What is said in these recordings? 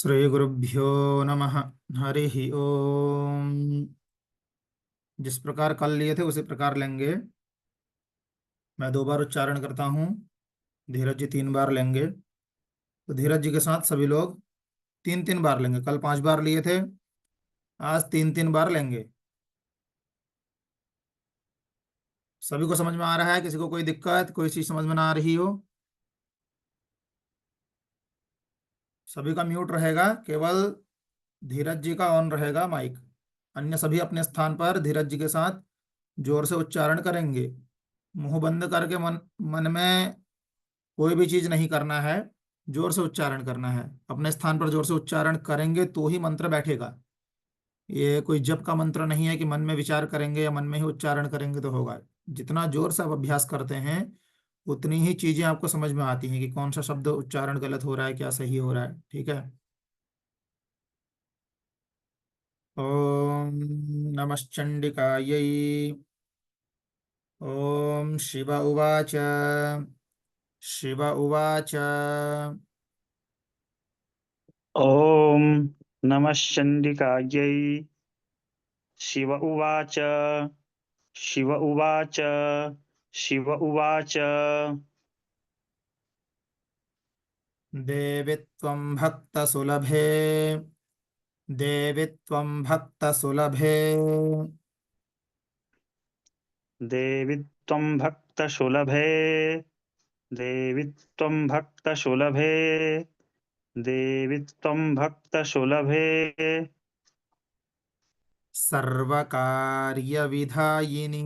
श्री गुरुभ्यो नमः। हरि ओम। जिस प्रकार कल लिए थे उसी प्रकार लेंगे। मैं 2 बार उच्चारण करता हूँ, धीरज जी 3 बार लेंगे। तो धीरज जी के साथ सभी लोग 3 3 बार लेंगे। कल 5 बार लिए थे, आज 3 3 बार लेंगे। सभी को समझ में आ रहा है? किसी को कोई दिक्कत, कोई चीज समझ में ना आ रही हो? सभी का म्यूट रहेगा, केवल धीरज जी का ऑन रहेगा माइक। अन्य सभी अपने स्थान पर धीरज जी के साथ जोर से उच्चारण करेंगे। मुंह बंद करके मन मन में कोई भी चीज नहीं करना है, जोर से उच्चारण करना है। अपने स्थान पर जोर से उच्चारण करेंगे तो ही मंत्र बैठेगा। ये कोई जप का मंत्र नहीं है कि मन में विचार करेंगे या मन में ही उच्चारण करेंगे तो होगा। जितना जोर से आप अभ्यास करते हैं उतनी ही चीजें आपको समझ में आती हैं कि कौन सा शब्द उच्चारण गलत हो रहा है, क्या सही हो रहा है। ठीक है। ओम नमश्चंडिकायै। ओम शिव उवाच। शिव उवाच। ॐ नमः चण्डिकायै। शिव उवाच। शिव उवाच। शिव उवाच। देवि त्वं भक्तसुलभे। देवि त्वं भक्तसुलभे। देवि त्वं भक्तसुलभे। देवि त्वं भक्तसुलभे। देवि त्वं भक्तसुलभे। सर्वकार्यविधायिनी।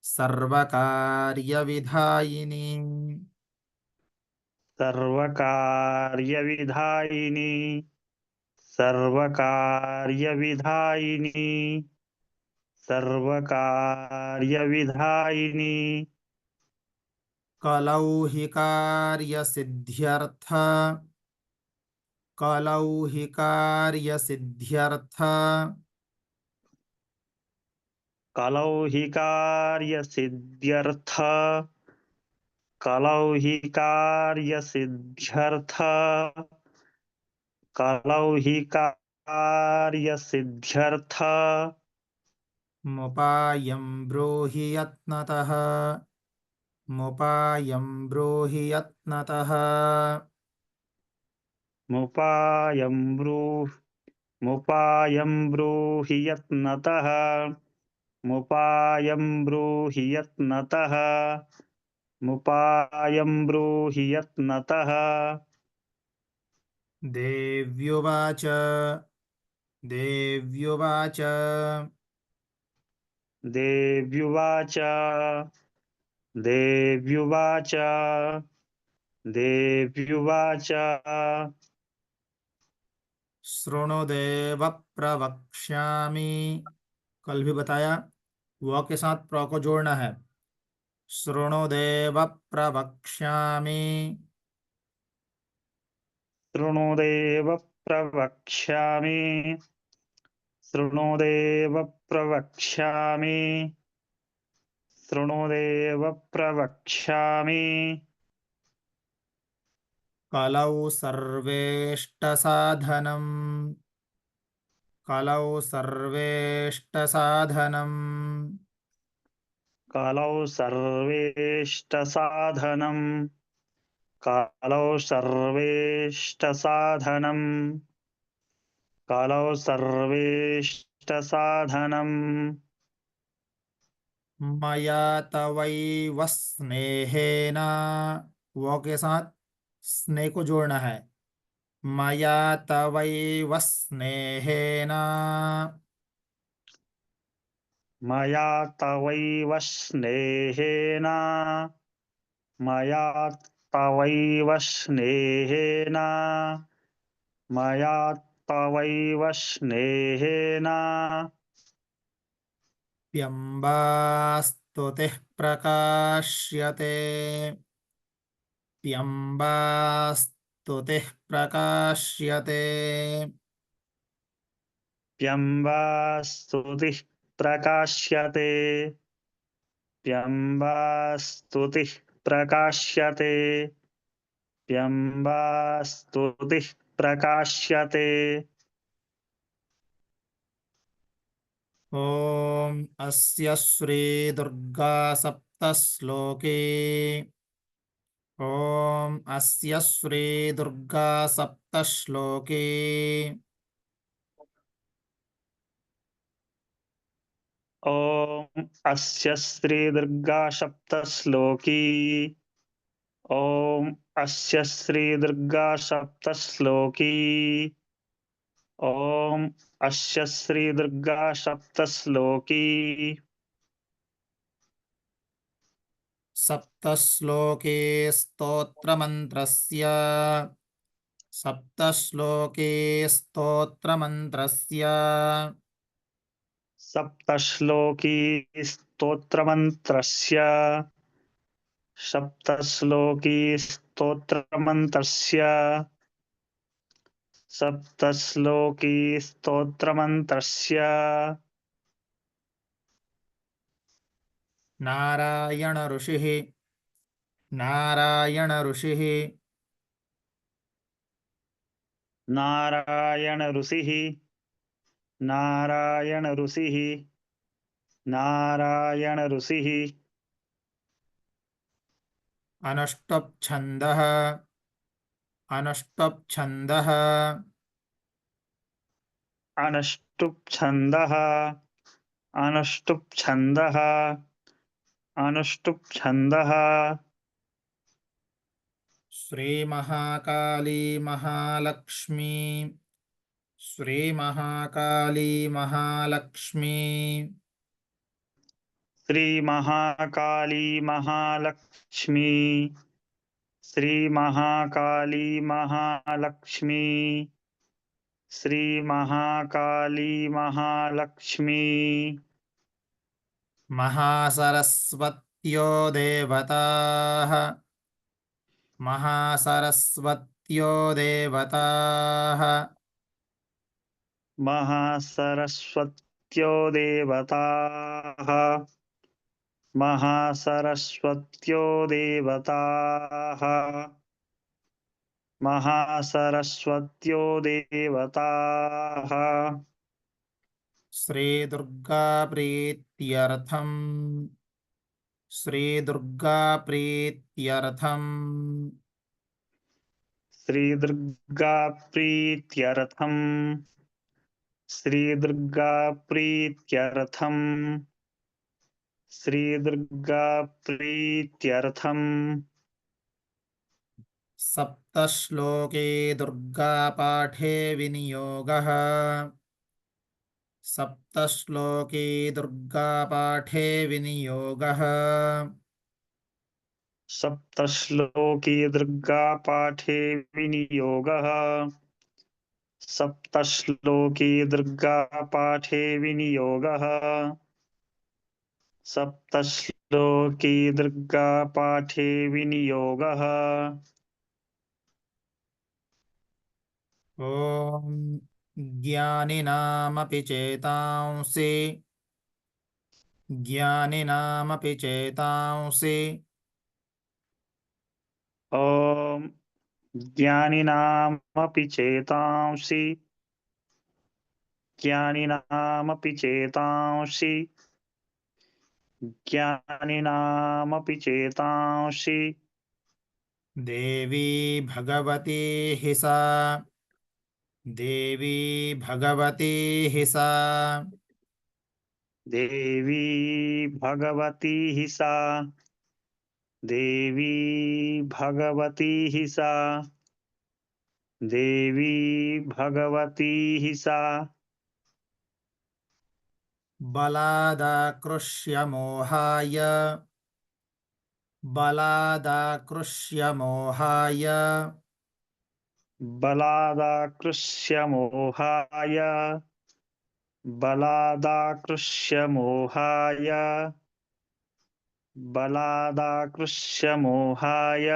सर्वकार्यविधायिनी। सर्वकार्यविधायिनी। सर्वकार्यविधायिनी। सर्वकार्यविधायिनी। कलौ हि कार्यसिद्ध्यर्थ। कलौ हि कार्यसिद्ध्यर्थ। कलौ हि कार्यसिद्ध्यर्थ। कलौ हि कार्यसिद्ध्यर्थ। कलौ हि कार्यसिद्ध्यर्थ। मुपायं ब्रूहि यत्नतः। मुपायं ब्रूहि यत्नतः। मुपायं ब्रूहि। मुपायं ब्रूहि यत्नतः। मुपायं ब्रूहि यत्नतः। मुपायं ब्रूहि यत्नतः। देव्युवाच। देव्युवाच। देव्युवाच। देव्युवाच। देव्युवाच। शृणु देव प्रवक्ष्यामि। कल भी बताया, व के साथ प्र को जोड़ना है। शृणु देव प्रवक्ष्यामि। शृणुदेव प्रवक्ष्यामि। शृणुदेव प्रवक्ष्यामि। शृणुदेव प्रवक्ष्यामि। कलौ सर्वेष्टसाधनम्। कलौ सर्वेष्टसाधनम्। कलौ सर्वेष्टसाधनम्। कलौ सर्वेष्टसाधनम्। कलौ सर्वेष्टसाधनम्। मया तवैव स्नेहेन। वो के साथ स्नेह को जोड़ना है। मया तवैव स्नेहेन। मया तवैव स्नेहेन। मया तवैव स्नेहेन। मया तवैव स्नेहेन। प्यम्बास्तुतिः प्रकाश्यते। प्यम्बास्तुतिः प्रकाश्यते। प्यम्बा स्तुतिः प्रकाश्यते। प्यम्बा स्तुतिः प्रकाश्यते। प्यम्बा स्तुतिः प्रकाश्यते। ॐ अस्य श्री दुर्गा सप्तश्लोके ॐ अस्य श्री दुर्गा सप्तश्लोके ॐ अस्य श्रीदुर्गा सप्तश्लोकी। ॐ अस्य श्रीदुर्गा सप्तश्लोकी। ॐ अस्य श्रीदुर्गा सप्तश्लोकी। सप्तश्लोके स्तोत्रमन्त्रस्य सप्तश्लोके स्तोत्रमन्त्रस्य सप्तश्लोकी स्तोत्रमन्त्रस्य। सप्तश्लोकी स्तोत्रमन्त्रस्य। सप्तश्लोकी स्तोत्रमन्त्रस्य। नारायण ऋषिः नारायण ऋषिः नारायण ऋषिः। नारायण ऋषिः। नारायण ऋषिः। अनुष्टुप् छन्दः अनुष्टुप् छन्दः। अनुष्टुप् छन्दः। अनुष्टुप् छन्दः। श्रीमहाकाली महालक्ष्मी श्रीमहाकाली महालक्ष्मी श्रीमहाकाली महालक्ष्मी। श्रीमहाकाली महालक्ष्मी। श्रीमहाकाली महालक्ष्मी। महासरस्वत्यो देवताः महासरस्वत्यो देवताः महासरस्वत्यो देवताः। महासरस्वत्यो देवताः। महासरस्वत्यो देवताः। श्रीदुर्गा प्रीत्यर्थम् श्रीदुर्गा प्रीत्यर्थम् श्रीदुर्गा प्रीत्यर्थम्। श्रीदुर्गा प्रीत्यर्थम्। श्रीदुर्गा प्रीत्यर्थम्। सप्तश्लोके दुर्गापाठे विनियोगः सप्तश्लोके दुर्गापाठे विनियोगः सप्तश्लोकी दुर्गा पाठे विनियोगः। सप्तश्लोकी दुर्गा पाठे विनियोगः। सप्तश्लोकी दुर्गा पाठे विनियोगः। ॐ ज्ञानिनामपि चेतांसि ज्ञानिनामपि चेतांसि ॐ ज्ञानिनामपि चेतांसि। ज्ञानिनामपि चेतांसि। ज्ञानिनामपि चेतांसि। देवी भगवती हि सा देवी भगवती हि सा देवी भगवती हि सा। देवी भगवती हि सा। देवी भगवती हि सा। बलादाकृष्य मोहाय बलादाकृष्य मोहाय बलादाकृष्य मोहाय। बलादाकृष्य मोहाय। बलादाकृष्य मोहाय।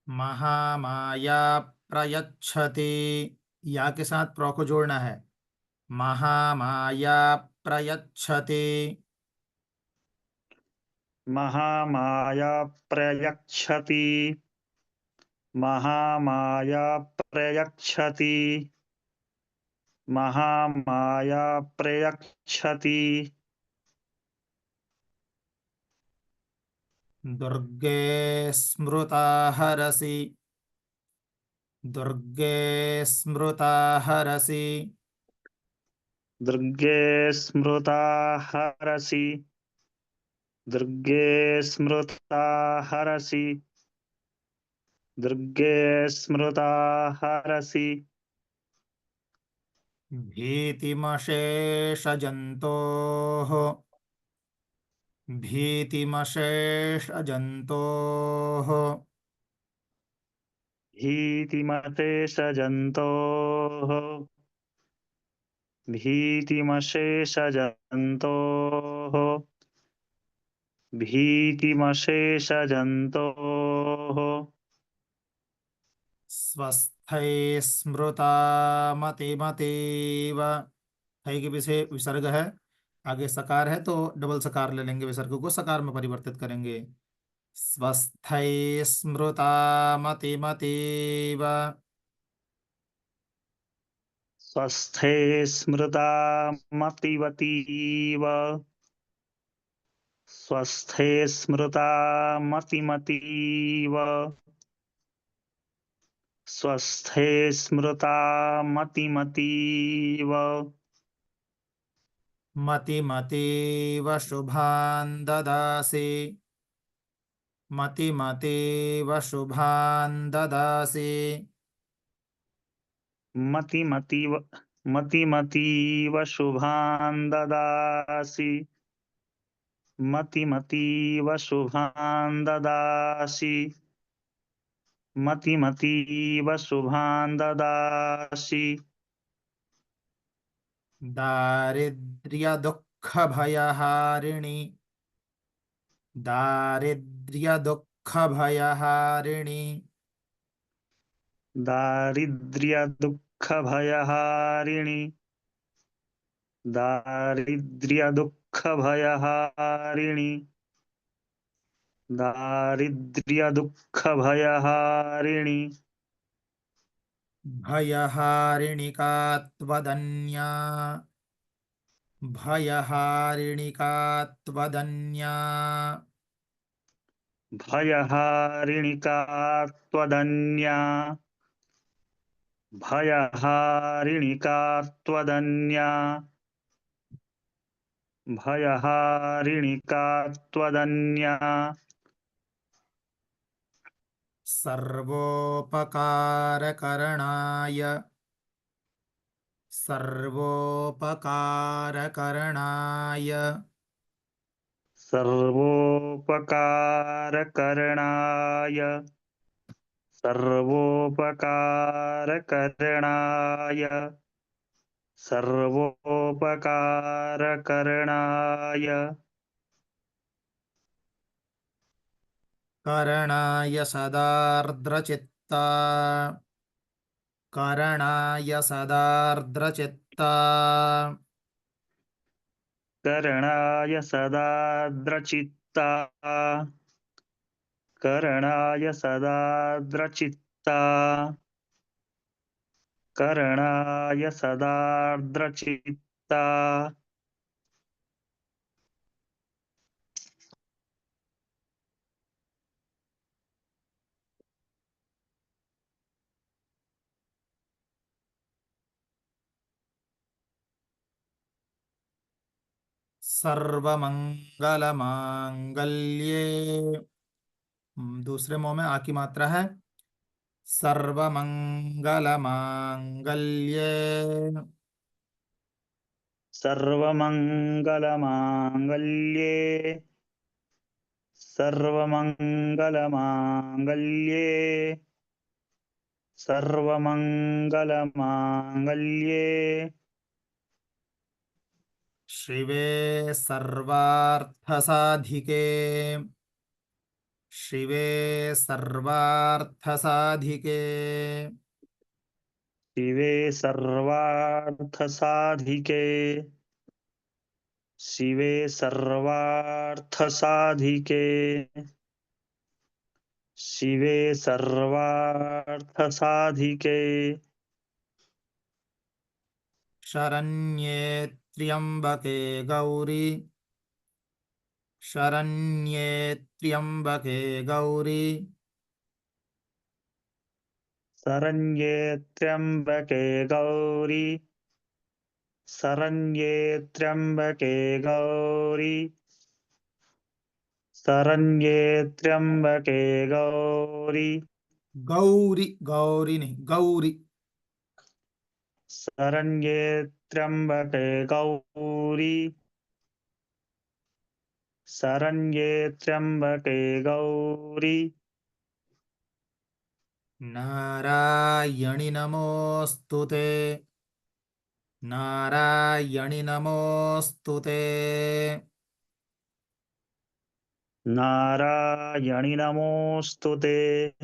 महामाया प्रयच्छति या के साथ प्र को जोड़ना है महामाया प्रयच्छति महामाया प्रयच्छति। महामाया प्रयच्छति महामाया प्रयच्छति दुर्गे स्मृता हरसि दुर्गे स्मृता हरसि दुर्गे स्मृता हरसि दुर्गे स्मृता हरसि दुर्गे स्मृता हरसि भीतिमशेषजन्तोः भीतिमशेषजन्तोः भीतिमते स जन्तोः भीतिमशेषजन्तोः भीतिमशेषजन्तोः स्वस्थै स्मृता मतिमतीव। है के पीछे विसर्ग है, आगे सकार है तो डबल सकार ले लेंगे, विसर्ग को सकार में परिवर्तित करेंगे। स्वस्थै स्मृता मतिमतीव। स्वस्थे स्मृता मतिवतीव स्वस्थे स्मृता मतिमतीव स्वस्थे स्मृता मतिमतीव मतिमतीव शुभान् ददासि मतिमतीव शुभान् ददासि। मतिमतीव मतिमतीव शुभान् ददासि मतिमतीव शुभान् ददासि मतिमतीव शुभान् ददासि दारिद्र्यदुःखभयहारिणि दारिद्र्यदुःखभयहारिणि दारिद्र्यदुःखभयहारिणि दारिद्र्यदुःखभयहारिणि दारिद्र्यदुःखभयहारिणि भयहारिणि का त्वदन्या भयहारिणि का त्वदन्या। भयहारिणि का त्वदन्या भयहारिणि का त्वदन्या भयहारिणि का त्वदन्या सर्वोपकारकरणाय सर्वोपकारकरणाय सर्वोपकारकरणाय सर्वोपकारकरणाय सर्वोपकारकरणाय करणाय सदार्द्रचित्ता करणाय सदार्द्रचित्ता करणाय सदाद्रचित्ता करणाय सदाद्रचित्ता करणाय सदार्द्रचित्ता सर्वमंगलमांगल्ये। दूसरे मुंह में आ की मात्रा है। सर्वमंगलमांगल्ये सर्वमङ्गलमाङ्गल्ये सर्वमङ्गलमाङ्गल्ये सर्वमङ्गलमाङ्गल्ये शिवे सर्वार्थसाधिके शिवे सर्वार्थसाधिके शिवे सर्वार्थसाधिके शिवे सर्वार्थसाधिके शिवे सर्वार्थसाधिके शरण्ये त्र्यंबके गौरी, शरण्ये त्र्यंबके गौरी, शरण्ये त्र्यम्बके गौरी शरण्ये त्र्यम्बके गौरी शरण्ये त्र्यम्बके गौरी गौरी गौरी नहीं गौरी, शरण्ये त्र्यम्बके गौरी शरण्ये त्र्यम्बके गौरी नारायणि नमोस्तुते, नारायणि नमोस्तुते, नारायणि नमोऽस्तुते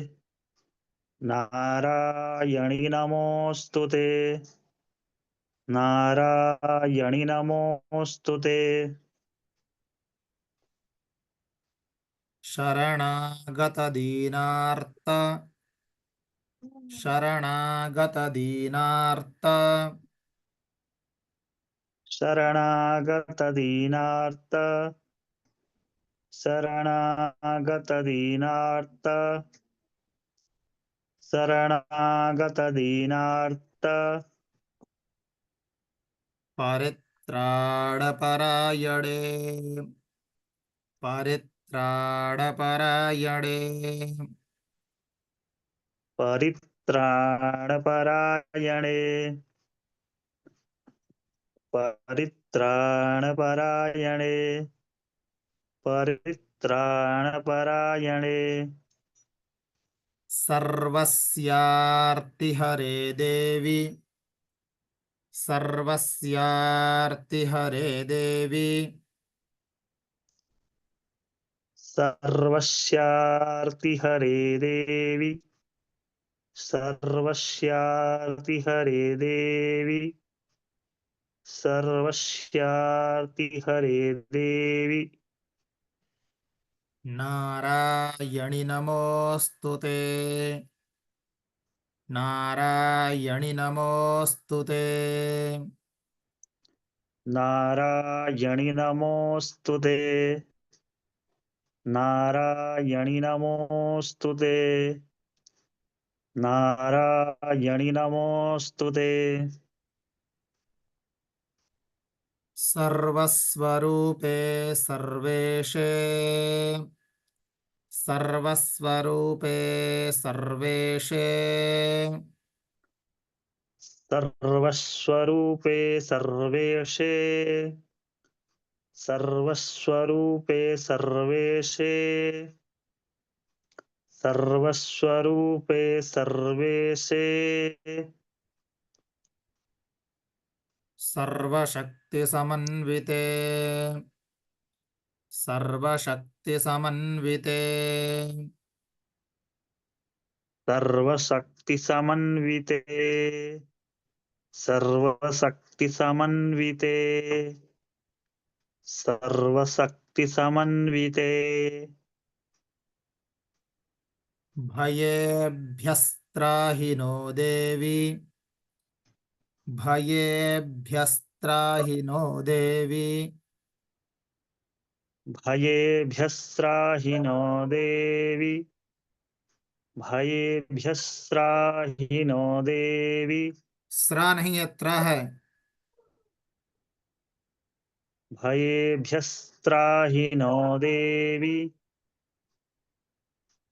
नारायणि नमोऽस्तुते नारायणि नमोऽस्तुते शरणागत दीनार्त, शरणागत दीनार्त, शरणागतदीनार्त शरणागतदीनार्त शरणागतदीनार्त परित्राणपरायणे, परित्राणपरायणे, परित्राणपरायणे परित्राणपरायणे परित्राणपरायणे सर्वस्यार्ति हरे देवी, सर्वस्यार्ति हरे देवी, सर्वस्यार्तिहरे देवी सर्वस्यार्तिहरे देवी सर्वस्यार्तिहरे देवी नारायणि नमोस्तुते, नारायणि नमोस्तुते, नारायणि नमोऽस्तुते नारायणि नमोऽस्तुते नारायणि नमोऽस्तुते सर्वस्वरूपे सर्वेशे, सर्वस्वरूपे सर्वेशे, सर्वस्वरूपे सर्वेशे सर्वस्वरूपे सर्वेशे सर्वस्वरूपे सर्वेशे सर्वशक्तिसमन्विते, सर्वशक्तिसमन्विते, सर्वशक्तिसमन्विते सर्वशक्तिसमन्विते सर्वशक्तिसमन्विते भयेभ्यस्त्राहि नो देवी, भयेभ्यस्त्राहि नो देवी, भयेभ्यस्त्राहि नो देवी भयेभ्यस्त्राहि नो देवी स्रा नहीं है, त्रा है। भयेभ्यस्त्राहि नो देवी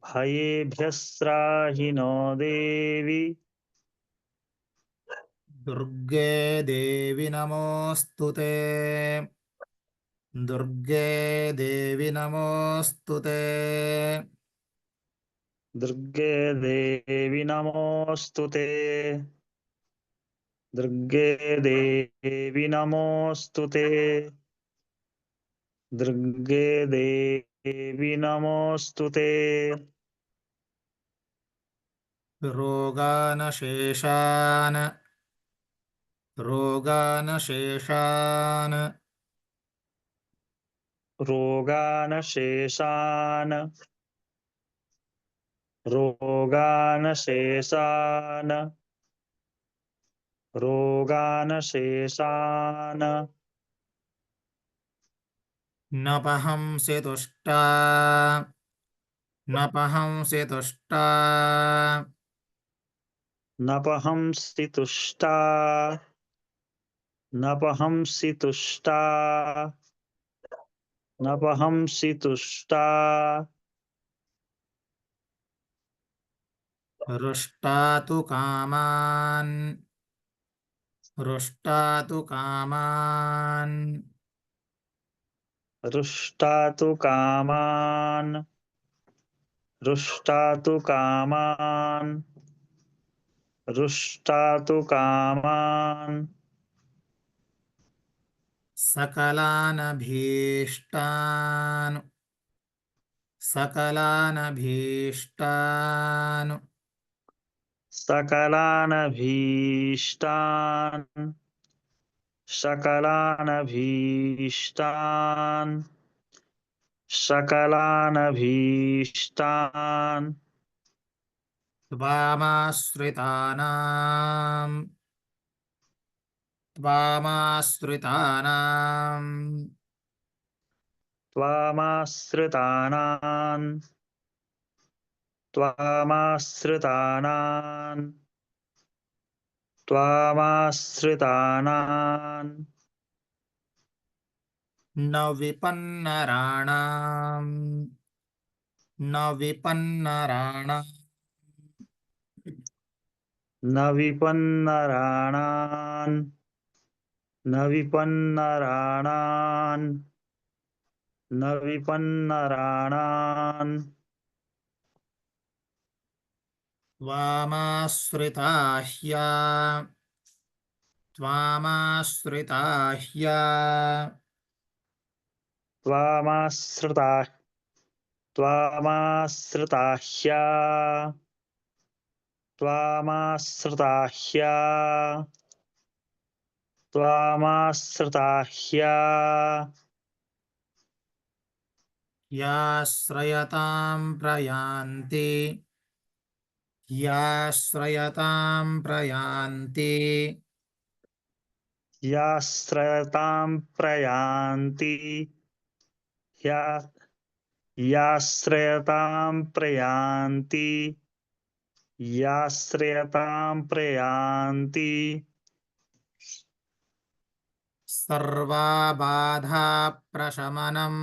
भयेभ्यस्त्राहि नो देवी दुर्गे देवी नमोस्तुते, दुर्गे देवी नमोस्तुते, दुर्गे देवी नमोऽस्तुते दुर्गे देवी नमोऽस्तुते दुर्गे देवी नमोऽस्तुते रोगानशेषान्, रोगानशेषान्, रोगानशेषान् रोगानशेषान् रोगानशेषान् नपहंसि तुष्टा नपहंसि तुष्टा नपहंसि तुष्टा नपहंसि तुष्टा नपहंसि तुष्टा रुष्टा तु कामान् रुष्टा तु कामान् रुष्टा तु कामान् रुष्टा तु कामान् रुष्टा तु कामान् सकलानभीष्टान् सकलानभीष्टान् सकलानभीष्टान् सकलानभीष्टान् सकलानभीष्टान् त्वामाश्रितानां त्वामाश्रितानां त्वामाश्रितानान् त्वामाश्रितानान् त्वामाश्रितानान् न विपन्नराणां न विपन्नराणां न विपन्नराणान् न विपन्नराणान् न विपन्नराणान् त्वामाश्रिता ह्या त्वामाश्रिता ह्या त्वामाश्रिता त्वामाश्रिताह्या त्वामाश्रिताह्या त्वामाश्रिताह्या याश्रयतां प्रयान्ति याश्रयतां प्रयान्ति याश्रयतां प्रयान्ति या याश्रयतां प्रयान्ति याश्रयतां प्रयान्ति सर्वा बाधा प्रशमनम।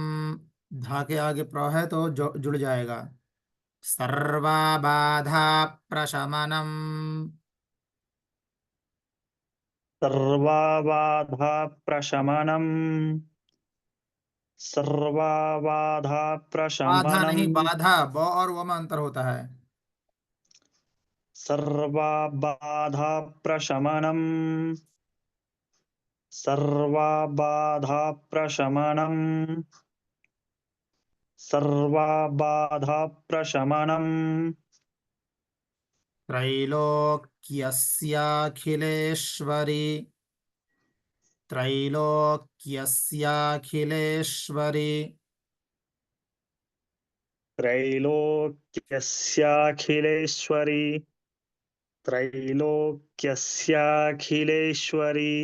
धा के आगे प्र है तो जुड़ जाएगा। सर्वा बाधा प्रशमनम। सर्वाबाधा प्रशमनम् सर्वाबाधा बाधा प्रशमनम् नहीं, बाधा ब और व में अंतर होता है। सर्वाबाधा प्रशमनम् सर्वाबाधा प्रशमनम् सर्वाबाधा प्रशमनम् त्रैलोक्यस्याखिलेश्वरी त्रैलोक्यस्याखिलेश्वरी त्रैलोक्यस्याखिलेश्वरी त्रैलोक्यस्याखिलेश्वरी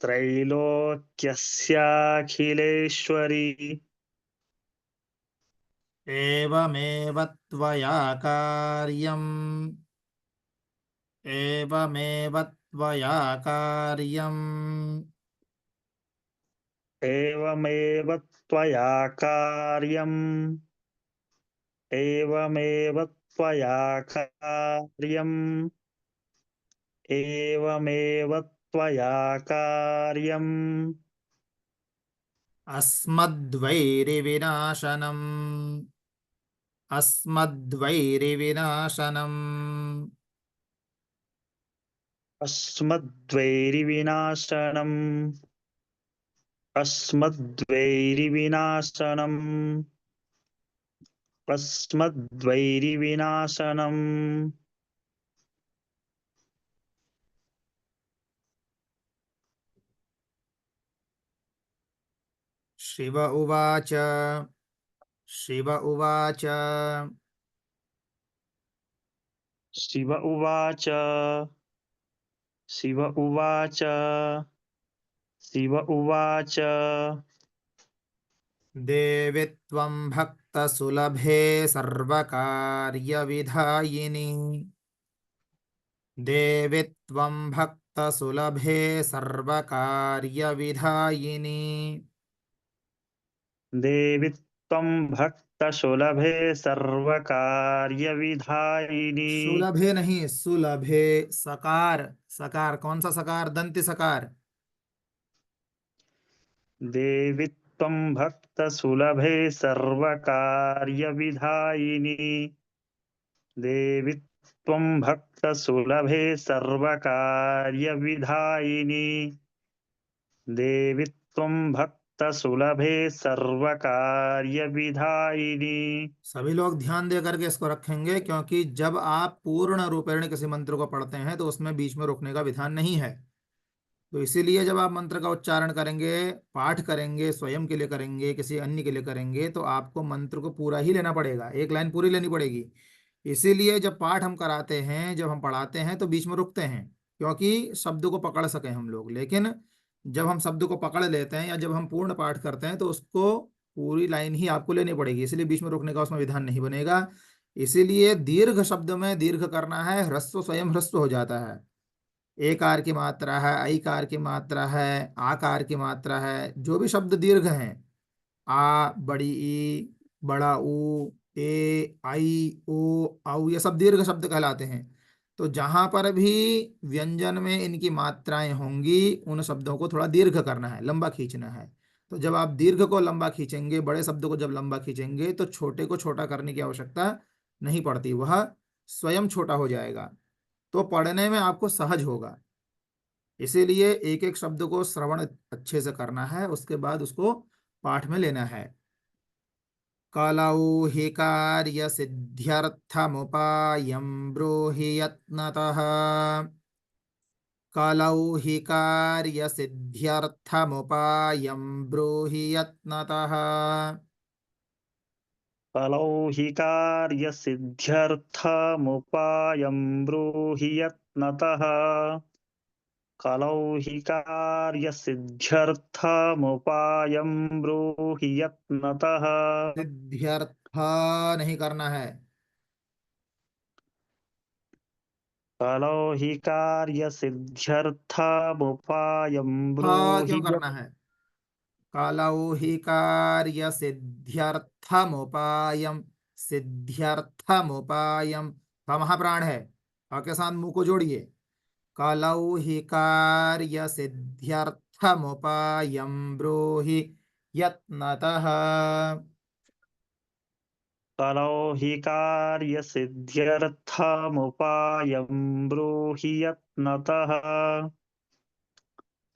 त्रैलोक्यस्याखिलेश्वरी एवमेव त्वया कार्यम् एवमेव त्वया कार्यम् एवमेव त्वया कार्यम् एवमेव त्वया कार्यम् एवमेव त्वया कार्यम् अस्मद्वैरिविनाशनम् अस्मद्वैरिविनाशनम् अस्मद्वैरिविनाशनम् अस्मद्वैरिविनाशनम् अस्मद्वैरिविनाशनम् शिव उवाच शिव उवाच शिव उवाच शिव उवाच शिव उवाच देवि त्वं भक्तसुलभे सर्वकार्यविधायिनि देवि त्वं भक्तसुलभे सर्वकार्यविधायिनि देवि त्वं भक्तसुलभे सर्वकार्यविधायिनी। सुलभे नहीं, सुलभे। सकार, सकार कौन सा सकार? दंत सकार। देवि त्वं भक्तसुलभे सर्वकार्यविधायिनी। देवि त्वं भक्तसुलभे सर्वकार्यविधायिनी। देवि त्वं भक्तसुलभे सर्वकार्यविधायिनी। सभी लोग ध्यान दे करके इसको रखेंगे, क्योंकि जब आप पूर्ण रूपेण किसी मंत्र को पढ़ते हैं तो उसमें बीच में रोकने का विधान नहीं है। तो इसीलिए जब आप मंत्र का उच्चारण करेंगे, पाठ करेंगे, स्वयं के लिए करेंगे, किसी अन्य के लिए करेंगे, तो आपको मंत्र को पूरा ही लेना पड़ेगा, एक लाइन पूरी लेनी पड़ेगी। इसीलिए जब पाठ हम कराते हैं, जब हम पढ़ाते हैं, तो बीच में रुकते हैं, क्योंकि शब्द को पकड़ सकें हम लोग। लेकिन जब हम शब्द को पकड़ लेते हैं या जब हम पूर्ण पाठ करते हैं, तो उसको पूरी लाइन ही आपको लेनी पड़ेगी, इसलिए बीच में रुकने का उसमें विधान नहीं बनेगा। इसीलिए दीर्घ शब्द में दीर्घ करना है, ह्रस्व स्वयं ह्रस्व हो जाता है। एकार की मात्रा है, ऐकार की मात्रा है, आकार की मात्रा है, जो भी शब्द दीर्घ हैं, आ, बड़ी ई, बड़ा ऊ, ए, आई, ओ, औ, ये सब दीर्घ शब्द कहलाते हैं। तो जहां पर भी व्यंजन में इनकी मात्राएं होंगी, उन शब्दों को थोड़ा दीर्घ करना है, लंबा खींचना है। तो जब आप दीर्घ को लंबा खींचेंगे, बड़े शब्द को जब लंबा खींचेंगे, तो छोटे को छोटा करने की आवश्यकता नहीं पड़ती, वह स्वयं छोटा हो जाएगा। तो पढ़ने में आपको सहज होगा। इसीलिए एक एक शब्द को श्रवण अच्छे से करना है, उसके बाद उसको पाठ में लेना है। कलौ हि कार्य सिद्ध्यर्थमुपायं ब्रूहि यत्नतः। कलौ हि कार्य सिद्ध्यर्थमुपायं ब्रूहि यत्नतः। कलौ हि कार्यसिद्ध्यर्थमुपायं ब्रूहि यत्नतः। कलौ हि कार्यसिद्ध्यर्थमुपायं ब्रूहि यत्नतः। सिद्ध्यर्थ नहीं करना है। कलौ हि कार्यसिद्ध्यर्थमुपायं थ क्यों ब्रूहि करना है? कलौ हि कार्य सिद्ध्यर्थमुपायम, सिद्ध्यर्थमुपायम। महाप्राण है, अ के साथ मुंह को जोड़िए। कलौ हि कार्य सिद्ध्यर्थमुपायं ब्रूहि यत्नतः। कलौ हि कार्यसिद्ध्यर्थमुपायं ब्रूहि यत्नतः।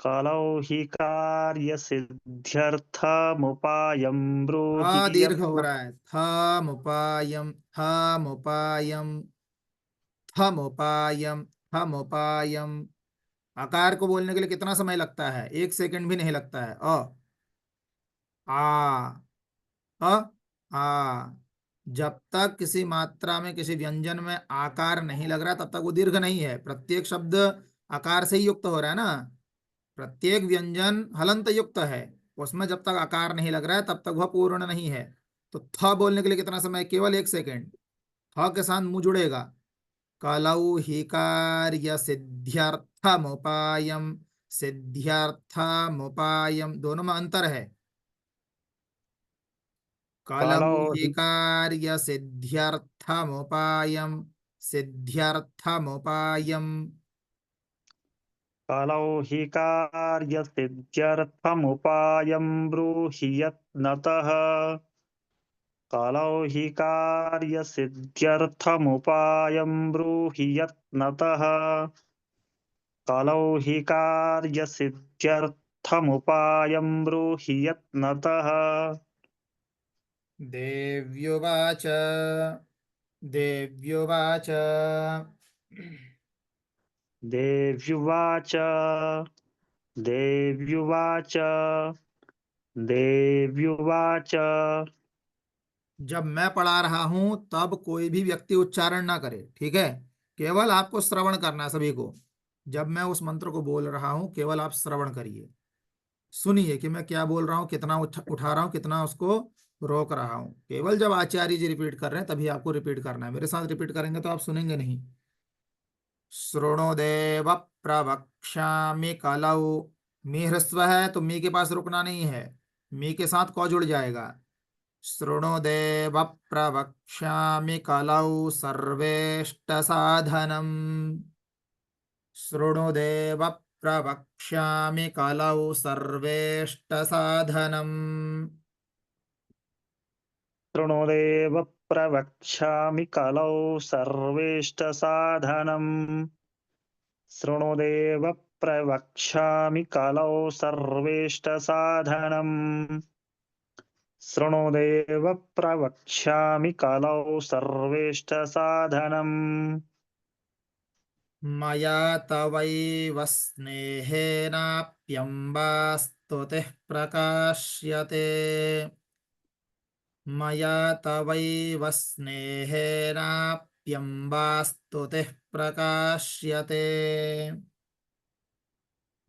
कलौ हि कार्यसिद्ध्यर्थमुपायं ब्रूहि दीर्घ हो यत्न। रहा है, थमुपायम, थमुपायम, थमुपायम, थमुपायम। आकार को बोलने के लिए कितना समय लगता है? 1 सेकंड भी नहीं लगता है। आ, अ, आ। जब तक किसी मात्रा में, किसी व्यंजन में आकार नहीं लग रहा, तब तक वो दीर्घ नहीं है। प्रत्येक शब्द आकार से ही युक्त हो रहा है ना। प्रत्येक व्यंजन हलंत युक्त है, उसमें जब तक आकार नहीं लग रहा है, तब तक वह पूर्ण नहीं है। तो थ बोलने के लिए कितना समय? केवल 1 सेकंड। थ के साथ मुंह जुड़ेगा। कलौ हि कार्य सिद्ध्यर्थमुपायम, सिद्ध्यर्थमुपायम, दोनों में अंतर है। कलौ कलौ हि हि कार्य सिद्ध्यर्थमुपायम, सिद्ध्यर्थमुपायम। कलौ हि कार्यसिद्ध्यर्थमुपायं ब्रूहि यत्नतः। कलौ हि कार्यसिद्ध्यर्थमुपायं ब्रूहि यत्नतः। कलौ हि कार्यसिद्ध्यर्थमुपायं ब्रूहि यत्नतः। देव्युवाच, देव्युवाच। देव्युवाच देव्युवाच देव्युवाच। जब मैं पढ़ा रहा हूं, तब कोई भी व्यक्ति उच्चारण ना करे, ठीक है? केवल आपको श्रवण करना है सभी को। जब मैं उस मंत्र को बोल रहा हूं केवल आप श्रवण करिए, सुनिए कि मैं क्या बोल रहा हूँ, कितना उठा रहा हूँ, कितना उसको रोक रहा हूँ। केवल जब आचार्य जी रिपीट कर रहे हैं तभी आपको रिपीट करना है, मेरे साथ रिपीट करेंगे तो आप सुनेंगे नहीं। शृणुदेव प्रवक्ष्यामि कलौ। मी ह्रस्व है तो मी के पास रुकना नहीं है, मी के साथ कौ जुड़ जाएगा। शृणुदेव प्रवक्ष्यामि कलौ सर्वेष्ट साधनम्। शृणुदेव प्रवक्ष्यामि कलौ सर्वेष्ट साधनम्। शृणुदेव प्रवक्ष्यामि कलौ सर्वेष्टसाधनम्। शृणुदेव प्रवक्ष्यामि कलौ सर्वेष्टसाधनम्। शृणुदेव प्रवक्ष्यामि कलौ सर्वेष्टसाधनम्। मया तवैव स्नेहेनाप्यम्बा स्तुतिः प्रकाश्यते। मया तवैव स्नेहेनाप्यम्बा स्तुतिः प्रकाश्यते।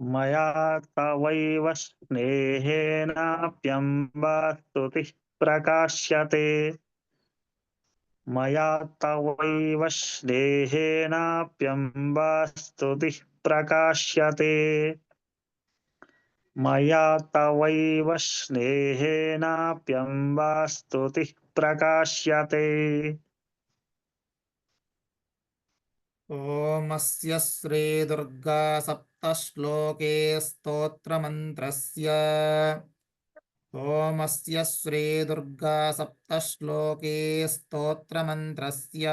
मया तवैव स्नेहेनाप्यम्बा स्तुतिः प्रकाश्यते। मया तवैव स्नेहेनाप्यम्बा स्तुतिः प्रकाश्यते। मया तवैव स्नेहेनाप्यम्बा स्तुतिः प्रकाश्यते। ओमस्य श्रीदुर्गा सप्तश्लोके स्तोत्रमन्त्रस्य। ओमस्य श्रीदुर्गा सप्तश्लोके स्तोत्रमन्त्रस्य।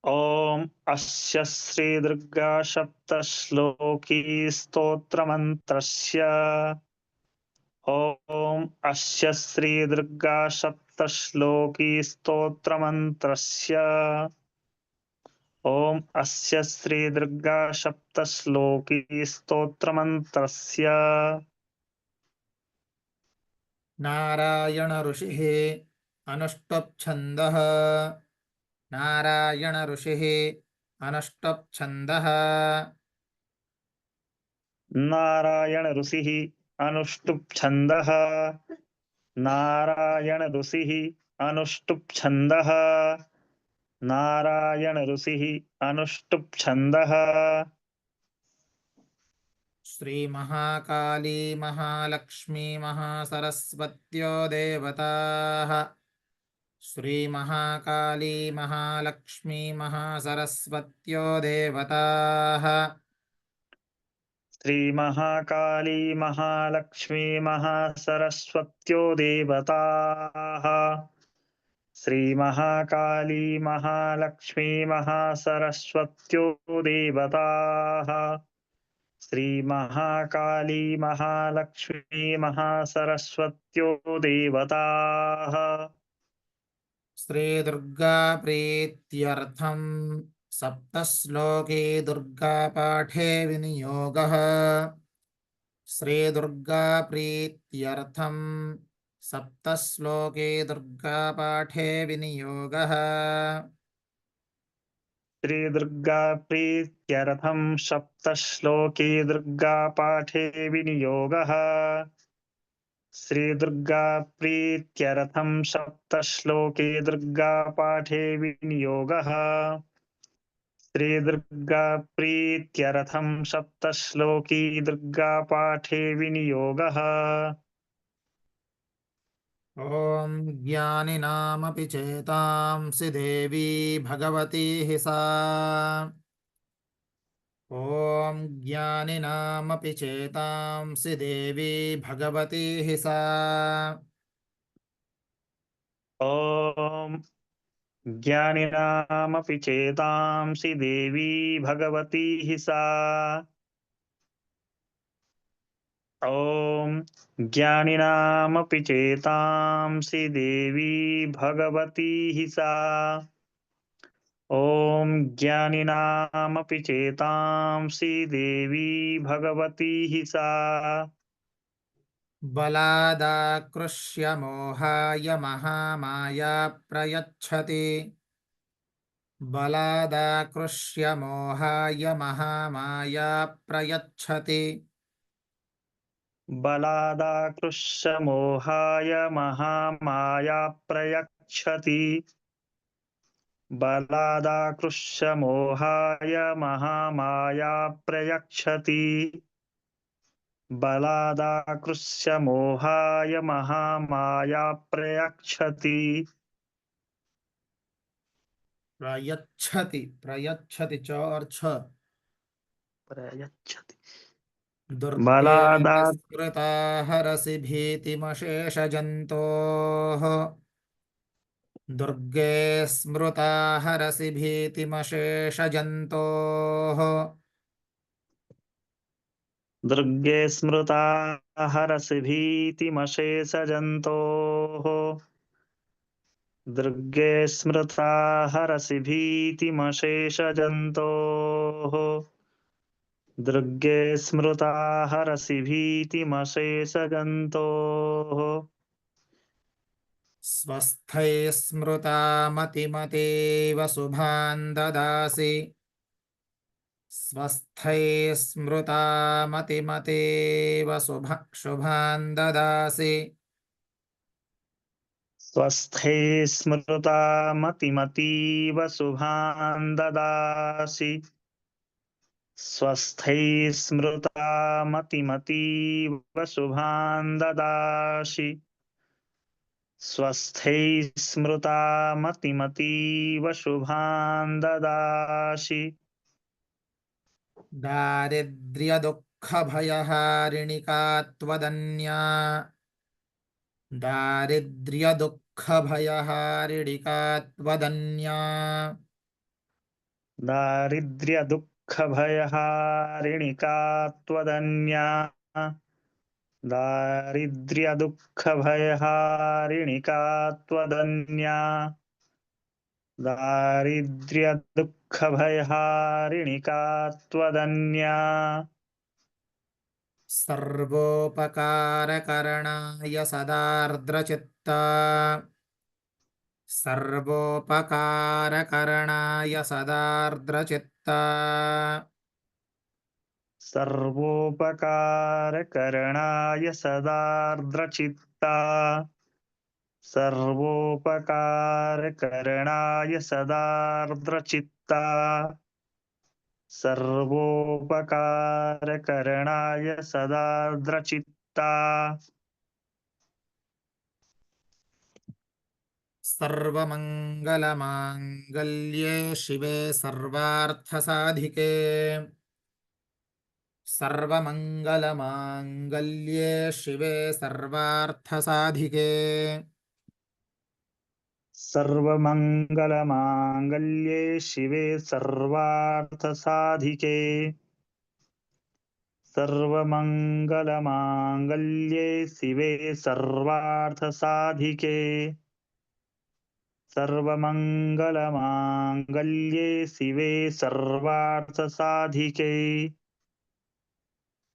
ॐ अस्य श्रीदुर्गा सप्तश्लोकी स्तोत्रमन्त्रस्य। ॐ अस्य श्रीदुर्गा सप्तश्लोकी स्तोत्रमन्त्रस्य। ॐ अस्य श्रीदुर्गा सप्तश्लोकी स्तोत्रमन्त्रस्य। नारायण ऋषिः अनुष्टुप् छन्दः। नारायण ऋषिः अनुष्टुप् छन्दः। नारायण ऋषिः अनुष्टुप् छन्दः। नारायण ऋषिः अनुष्टुप् छन्दः। नारायण ऋषिः अनुष्टुप् छन्दः। श्री महाकाली महालक्ष्मी महासरस्वत्यो देवताः। श्री महाकाली महालक्ष्मी महासरस्वत्यो देवताः। श्रीमहाकाली महालक्ष्मी महासरस्वत्यो देवताः। श्रीमहाकाली महालक्ष्मी महासरस्वत्यो देवताः। श्रीमहाकाली महालक्ष्मी महासरस्वत्यो देवताः। श्री दुर्गा प्रीत्यर्थम सप्तश्लोके दुर्गा पाठे विनियोगः। श्री दुर्गा प्रीत्यर्थम सप्तश्लोके दुर्गा पाठे विनियोगः। श्रीदुर्गा प्रीत्यर्थं सप्तश्लोके दुर्गा पाठे विनियोगः। श्रीदुर्गा प्रीत्यर्थं सप्तश्लोके दुर्गा पाठे विनियोगः। श्रीदुर्गा प्रीत्यर्थं सप्तश्लोकी दुर्गा पाठे विनियोगः। ॐ ज्ञानिनामपि चेतांसि देवी भगवती हि सा। ॐ ज्ञानिनामपि चेतांसि देवी भगवती हि सा। ॐ ज्ञानिनामपि चेतांसि देवी भगवती हि सा। ॐ ज्ञानिनामपि चेतांसि देवी भगवती हि सा। ॐ ज्ञानिनामपि चेतांसि देवी भगवती हि सा। बलादाकृष्य मोहाय महामाया प्रयच्छति। बलादाकृष्य मोहाय महामाया प्रयच्छति। बलादाकृष्य मोहाय महामाया प्रयच्छति। बलादाकृष्य मोहाय महामाया प्रयच्छति। बलादाकृष्य मोहाय महामाया प्रयच्छति। प्रयच्छति, प्रयच्छति, च और छ। प्रयच्छति। दुर्गे बलादा स्मृता हरसि भीतिमशेष जन्तोः। दुर्गे स्मृता हरसि भीतिमशेष जन्तोः। दुर्गे स्मृता हरसि भीतिमशेषजन्तोः। दुर्गे स्मृता हरसि भीतिमशेषजन्तोः। दुर्गे स्मृता हरसि भीतिमशेषजन्तोः। स्वस्थै स्मृता मतिमतीव शुभान् ददासि। स्वस्थै स्मृता मतिमतीव शुभान् ददासि। स्वस्थे स्मृता मतिमतीव शुभान् ददासि। स्वस्थै स्मृता मतिमतीव शुभान् ददासि। स्वस्थै स्मृता मतिमतीव शुभान् ददासि। दारिद्र्यदुःखभयहारिणिका त्वदन्या। दारिद्र्यदुःखभयहारिणिका त्वदन्या। दारिद्र्यदुःखभयहारिणिका त्वदन्या। दारिद्र्यदुःखभयहारिणिका त्वदन्या। दारिद्र्यदुःखभयहारिणिका त्वदन्या। सर्वोपकारकरणाय सदार्द्रचित्ता। सर्वोपकारकरणाय सदार्द्रचित्ता। सर्वोपकारकरणाय सदार्द्रचित्ता। सर्वोपकारकरणाय सदार्द्रचित्ता। सर्वोपकारकरणाय सदार्द्रचित्ता। सर्वमङ्गलमाङ्गल्ये शिवे सर्वार्थसाधिके। सर्वमङ्गलमाङ्गल्ये शिवे सर्वार्थसाधिके। सर्वमङ्गलमाङ्गल्ये शिवे सर्वार्थसाधिके। सर्वमङ्गलमाङ्गल्ये शिवे सर्वार्थसाधिके। सर्वमङ्गलमाङ्गल्ये शिवे सर्वार्थसाधिके।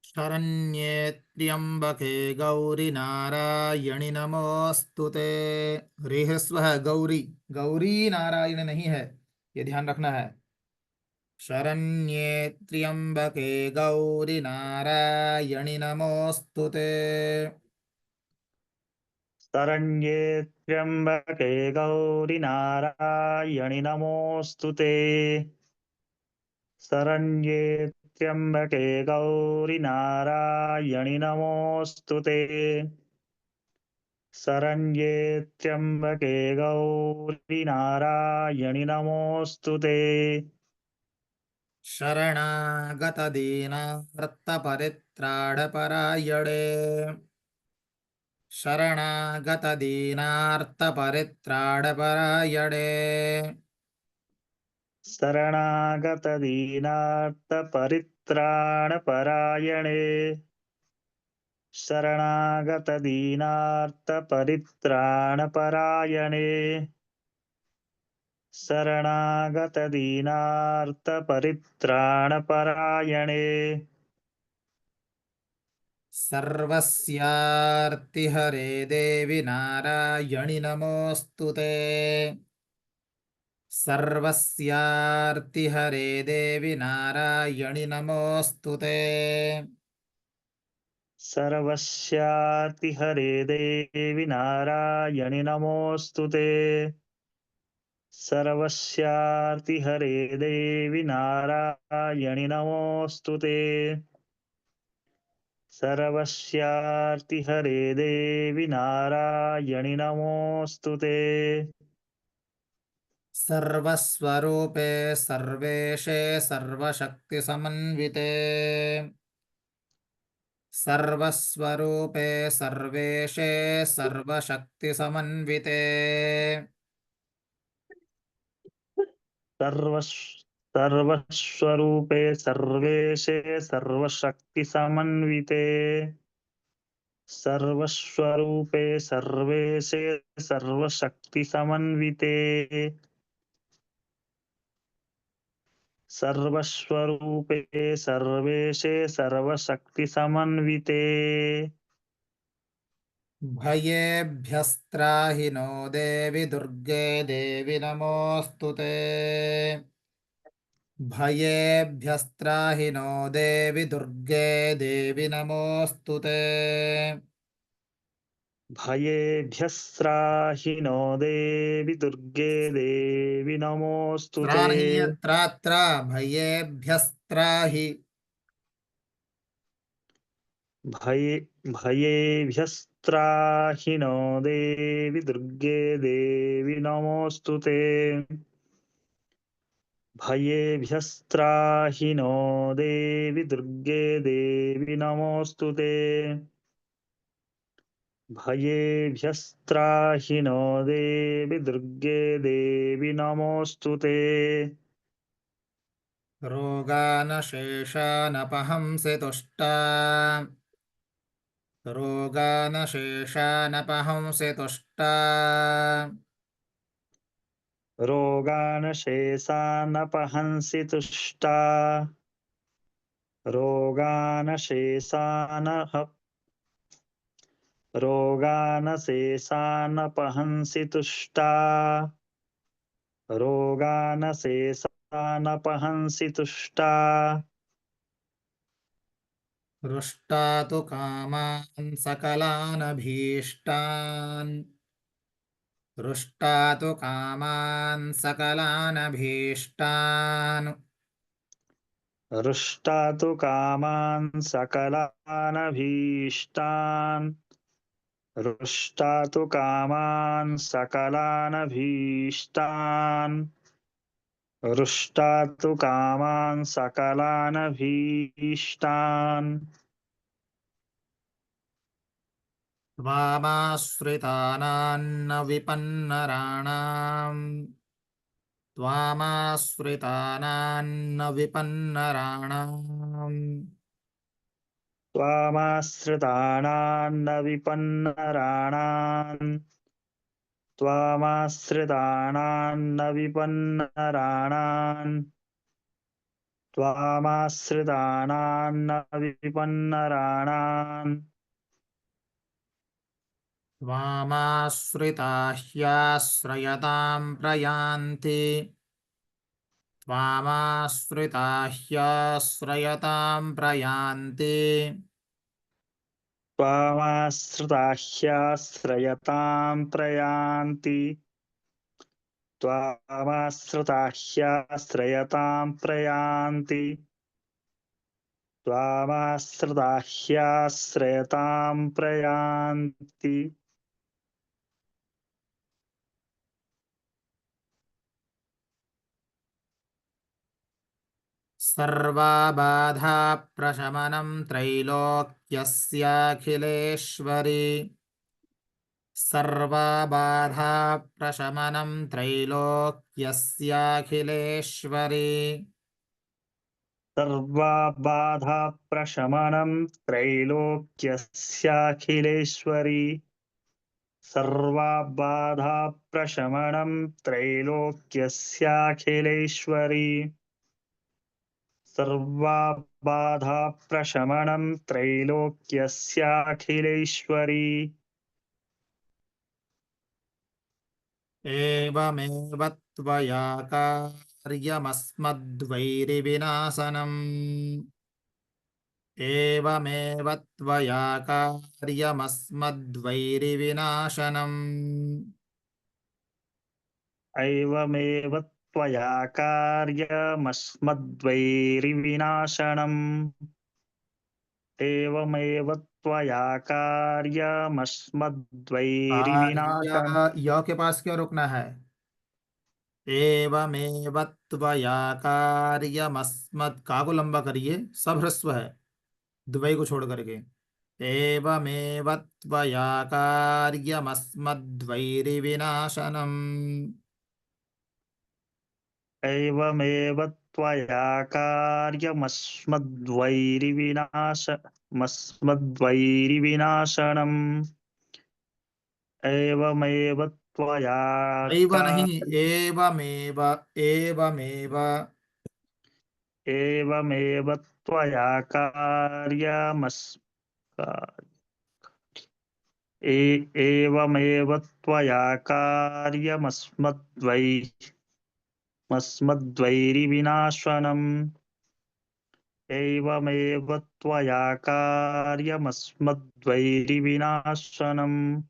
शरण्ये त्र्यम्बके गौरि नारायणि नमोऽस्तु ते। ह्रीः है गौरी, गौरी नारायण नहीं है, ये ध्यान रखना है। शरण्ये त्र्यम्बके गौरि नारायणि नमोऽस्तु ते। शरण्ये त्र्यम्बके गौरि नारायणि नमोऽस्तु ते। शरण्ये त्र्यम्बके गौरि नारायणि नमोऽस्तु ते। शरण्ये त्र्यम्बके गौरि नारायणि नमोऽस्तु ते। शरणागतदीनार्तपरित्राणपरायणे। शरणागतदीनार्तपरित्राणपरायणे। शरणागतदीनार्तपरित्राणपरायणे। शरणागतदीनार्तपरित्राणपरायणे। शरणागतदीनार्तपरित्राणपरायणे। सर्वस्यार्तिहरे देवि नारायणि नमोऽस्तु ते। सर्वस्यार्तिहरे देवि नारायणि नमोऽस्तु ते। सर्वस्यार्तिहरे देवि नारायणि नमोऽस्तु ते। सर्वस्यार्तिहरे देवि नारायणि नमोऽस्तु ते। सर्वस्यार्तिहरे देवि नारायणि नमोऽस्तु ते। सर्वस्वरूपे सर्वेशे सर्वशक्तिसमन्विते। सर्वस्वरूपे सर्वेशे सर्वशक्तिसमन्विते। सर्वस्वरूपे सर्वेशे सर्वशक्तिसमन्विते। सर्वस्वरूपे सर्वेशे सर्वशक्तिसमन्विते। सर्वस्वरूपे सर्वेशे सर्वशक्तिसमन्विते। भयेभ्यस्त्राहि नो देवि दुर्गे देवि नमोऽस्तु ते। भयेभ्यस्त्राहि नो देवि दुर्गे देवि नमोऽस्तु ते। भयेभ्यस्त्राहि नो देवि दुर्गे देवि नमोऽस्तु ते। त्राहि त्रात्र भयेभ्यस्त्राहि। भयेभ्यस्त्राहि नो देवि दुर्गे देवि नमोऽस्तु ते। भयेभ्यस्त्राहि नो देवि दुर्गे देवि नमोऽस्तु ते। भयेभ्यस्त्राहि नो देवि दुर्गे देवि नमोऽस्तु ते। रोगानशेषानपहंसि तुष्टा। रोगानशेषानपहंसि तुष्टा। रोगान् शेषानपहंसि तुष्टा। रोगान् शेषानः रोगान् शेषानपहंसि तुष्टा। रोगान् शेषानपहंसि तुष्टा। हृष्टा तु कामान् सकलानभीष्टान्। हृष्टा तु कामान् सकलानभीष्टान्। रुष्टा तु कामान् सकलानभीष्टान्। रुष्टा तु कामान् सकलानभीष्टान्। रुष्टा तु कामान् सकलानभीष्टान्। त्वामाश्रितानान्न विपन्नराणाम्। त्वामाश्रितानान्न विपन्नराणाम्। त्वामाश्रितानान्न विपन्नराणान्। त्वामाश्रितानान्न विपन्नराणान्। त्वामाश्रितानान्न विपन्नराणान्। त्वामाश्रिता ह्याश्रयतां प्रयान्ति। त्वामाश्रिता ह्याश्रयतां प्रयान्ति। त्वामाश्रिताह्याश्रयतां प्रयान्ति। त्वामाश्रिताह्याश्रयतां प्रयान्ति। त्वामाश्रिताह्याश्रयतां प्रयान्ति। सर्वाबाधा प्रशमनं त्रैलोक्यस्याखिलेश्वरि। सर्वाबाधा प्रशमनं त्रैलोक्यस्याखिलेश्वरि। सर्वबाधाप्रशमनं त्रैलोक्यस्याखिलेश्वरि। सर्वबाधाप्रशमनं त्रैलोक्यस्याखिलेश्वरि। सर्वबाधाप्रशमनं त्रैलोक्यस्याखिलेश्वरि। एवमेव त्वया कार्यमस्मद्वैरिविनाशनम् एवमेव त्वया कार्यमस्मद्वैरिविनाशनम्। एवमेव त्वया कार्यमस्मद्वैरिविनाशनम्। एवमेव त्वया कार्य कार्यमस्मद्वैरिविनाशनम्। य के पास क्यों रुकना है? एवमेव त्वया कार्यमस्मत् का को लंबा करिए, सब ह्रस्व है द्वय को छोड़ करके। एवमेव त्वया कार्यमस्मद्वैरिविनाशनम्। एवमेव त्वया मस्मद्वैरिविनाशनम्। एवमेव त्वया एव नहीं, कार्य एवमेव, एवमेव। एवमेव त्वया एवमेव त्वया मस्मद्वैरिविनाशनम्। एवमेव त्वया कार्यमस्मद्वैरिविनाशनम्।